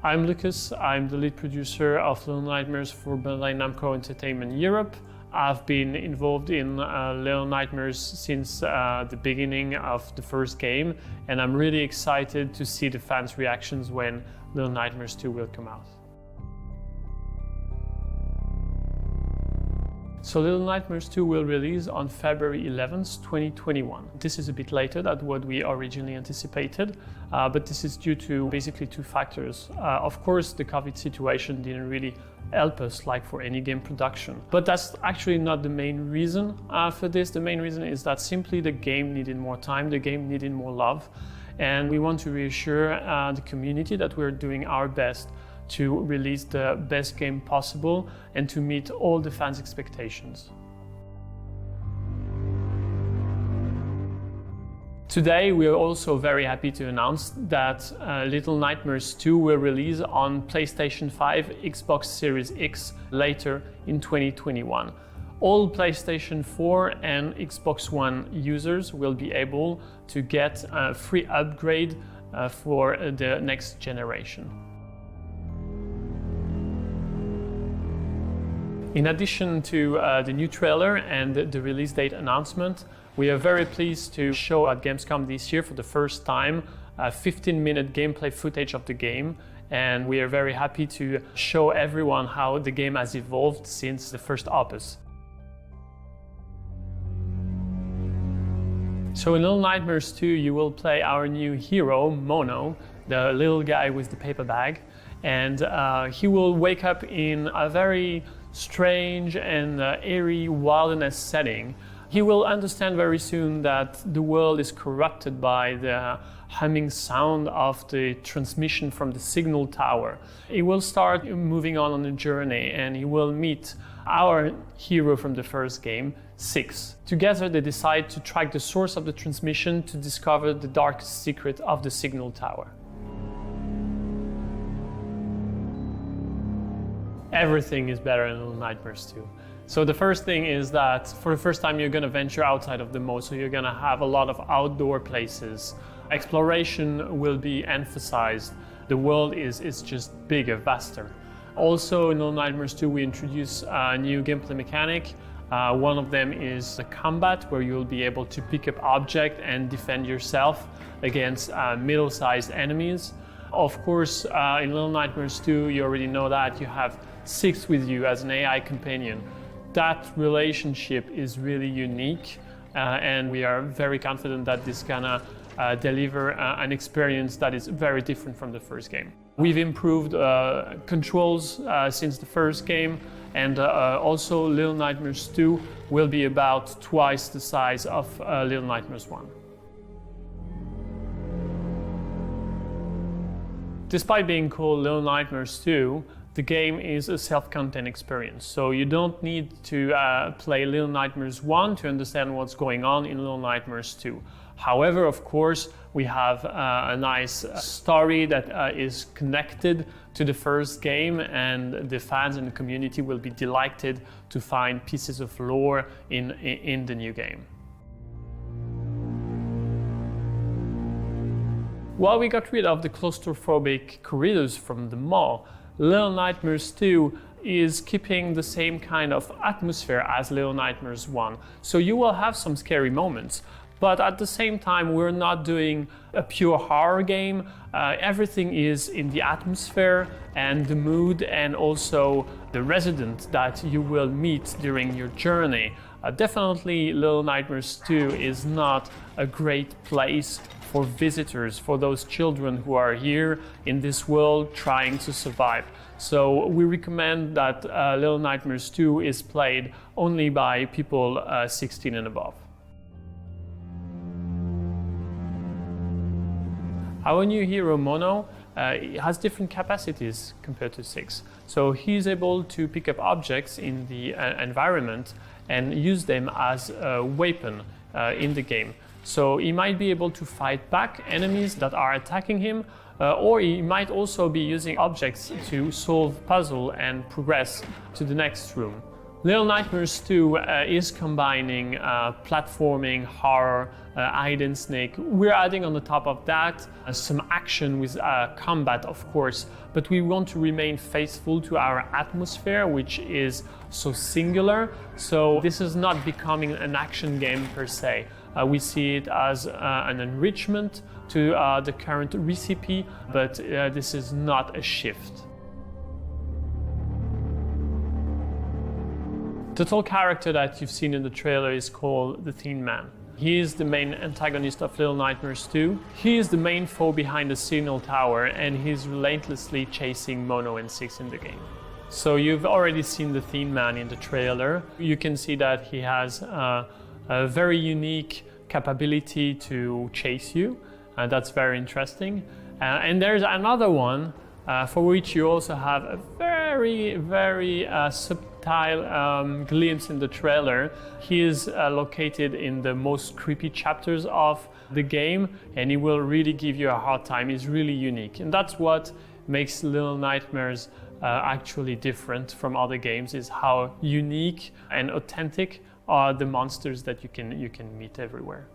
I'm Lucas, I'm the lead producer of Little Nightmares for Bandai Namco Entertainment Europe. I've been involved in Little Nightmares since the beginning of the first game, and I'm really excited to see the fans' reactions when Little Nightmares 2 will come out. So Little Nightmares 2 will release on February 11th, 2021. This is a bit later than what we originally anticipated, but this is due to basically two factors. Of course, the COVID situation didn't really help us like for any game production, but that's actually not the main reason for this. The main reason is that simply the game needed more time, the game needed more love, and we want to reassure the community that we're doing our best to release the best game possible and to meet all the fans' expectations. Today we are also very happy to announce that Little Nightmares 2 will release on PlayStation 5, Xbox Series X later in 2021. All PlayStation 4 and Xbox One users will be able to get a free upgrade for the next generation. In addition to the new trailer and the release date announcement, we are very pleased to show at Gamescom this year for the first time a 15-minute gameplay footage of the game, and we are very happy to show everyone how the game has evolved since the first opus. So in Little Nightmares 2 you will play our new hero, Mono, the little guy with the paper bag, and he will wake up in a very strange and eerie wilderness setting. He will understand very soon that the world is corrupted by the humming sound of the transmission from the signal tower. He will start moving on a journey, and he will meet our hero from the first game, Six. Together they decide to track the source of the transmission to discover the darkest secret of the signal tower. Everything is better in Little Nightmares 2. So the first thing is that for the first time you're going to venture outside of the mode, so you're going to have a lot of outdoor places. Exploration will be emphasized. The world is just bigger, vaster. Also in Little Nightmares 2 we introduce a new gameplay mechanic. One of them is the combat, where you'll be able to pick up objects and defend yourself against middle-sized enemies. Of course, in Little Nightmares 2 you already know that you have Six with you as an AI companion. That relationship is really unique, and we are very confident that this is gonna deliver an experience that is very different from the first game. We've improved controls since the first game, and also Little Nightmares 2 will be about twice the size of Little Nightmares 1. Despite being called Little Nightmares 2, the game is a self-contained experience, so you don't need to play Little Nightmares 1 to understand what's going on in Little Nightmares 2. However, of course, we have a nice story that is connected to the first game, and the fans and the community will be delighted to find pieces of lore in the new game. While we got rid of the claustrophobic corridors from the mall, Little Nightmares 2 is keeping the same kind of atmosphere as Little Nightmares 1. So you will have some scary moments, but at the same time we're not doing a pure horror game. Everything is in the atmosphere and the mood, and also the resident that you will meet during your journey. Definitely Little Nightmares 2 is not a great place for visitors, for those children who are here in this world trying to survive. So we recommend that Little Nightmares 2 is played only by people 16 and above. Our new hero Mono has different capacities compared to Six. So he's able to pick up objects in the environment and use them as a weapon in the game. So he might be able to fight back enemies that are attacking him, or he might also be using objects to solve puzzles and progress to the next room. Little Nightmares 2 is combining platforming, horror, hide and seek. We're adding on the top of that some action with combat, of course, but we want to remain faithful to our atmosphere, which is so singular. So this is not becoming an action game per se. We see it as an enrichment to the current recipe, but this is not a shift. The tall character that you've seen in the trailer is called the Thin Man. He is the main antagonist of Little Nightmares 2. He is the main foe behind the signal tower, and he's relentlessly chasing Mono and Six in the game. So you've already seen the Thin Man in the trailer. You can see that he has a very unique capability to chase you, and that's very interesting. And there's another one for which you also have a very subtle glimpse in the trailer. He is located in the most creepy chapters of the game, and he will really give you a hard time. He's really unique, and that's what makes Little Nightmares actually different from other games, is how unique and authentic are the monsters that you can meet everywhere.